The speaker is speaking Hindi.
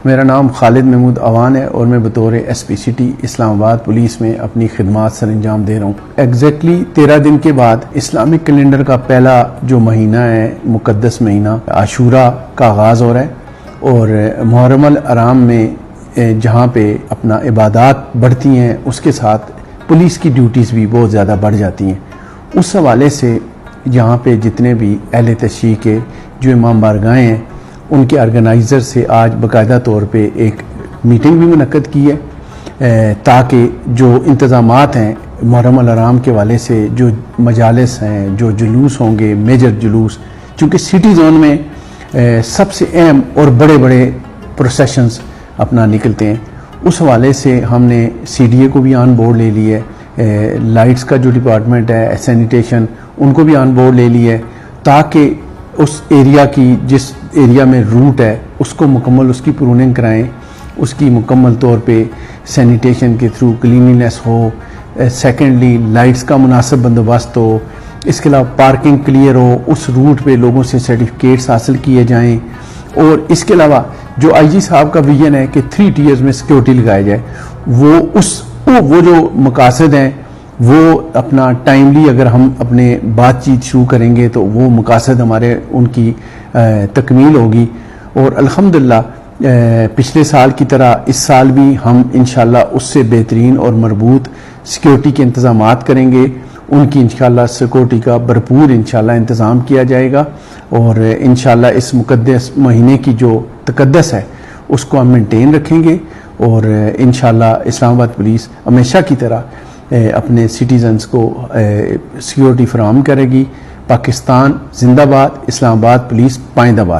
मेरा नाम खालिद महमूद अवान है और मैं बतौर एसपी सिटी इस्लामाबाद पुलिस में अपनी खिदमात सर अंजाम दे रहा हूँ। एग्जैक्टली 13 दिन के बाद इस्लामिक कैलेंडर का पहला जो महीना है, मुकद्दस महीना आशूरा का आगाज़ हो रहा है और मुहर्रम अल हराम में जहाँ पे अपना इबादत बढ़ती हैं उसके साथ पुलिस की ड्यूटीज़ भी बहुत ज़्यादा बढ़ जाती हैं। उस हवाले से यहाँ पे जितने भी अहले तशरीह के जो इमाम बारगाहें हैं उनके ऑर्गेनाइज़र से आज बाकायदा तौर पे एक मीटिंग भी मुनक्कद की है ताकि जो इंतज़ामात हैं मुहर्रम अल हराम के वाले से, जो मजालिस हैं, जो जुलूस होंगे, मेजर जुलूस, चूँकि सिटी ज़ोन में सबसे अहम और बड़े बड़े प्रोसेशंस अपना निकलते हैं, उस हवाले से हमने CDA को भी ऑन बोर्ड ले लिया है, लाइट्स का जो डिपार्टमेंट है, सैनिटेशन, उनको भी ऑन बोर्ड ले लिया है ताकि उस एरिया की, जिस एरिया में रूट है उसको मुकम्मल उसकी प्रूनिंग कराएं, उसकी मुकम्मल तौर पे सैनिटेशन के थ्रू क्लीनिनेस हो, सेकेंडली लाइट्स का मुनासिब बंदोबस्त हो, इसके अलावा पार्किंग क्लियर हो, उस रूट पे लोगों से सर्टिफिकेट्स हासिल किए जाएं और इसके अलावा जो IG साहब का विजन है कि 3 टियर्स में सिक्योरिटी लगाया जाए, वो जो मकासद हैं वो अपना टाइमली अगर हम अपने बातचीत शुरू करेंगे तो वो मकासद हमारे उनकी तकमील होगी और अल्हम्दुलिल्लाह पिछले साल की तरह इस साल भी हम इंशाल्लाह उससे बेहतरीन और मरबूत सिक्योरिटी के इंतज़ामात करेंगे। उनकी इंशाल्लाह सिक्योरिटी का भरपूर इंशाल्लाह इंतज़ाम किया जाएगा और इंशाल्लाह इस मुकद्दस महीने की जो तकद्दस है उसको हम मेंटेन रखेंगे और इंशाल्लाह इस्लामाबाद पुलिस हमेशा की तरह अपने सिटीजन्स को सिक्योरिटी फराहम करेगी। पाकिस्तान जिंदाबाद, इस्लामाबाद पुलिस पाइंदाबाद।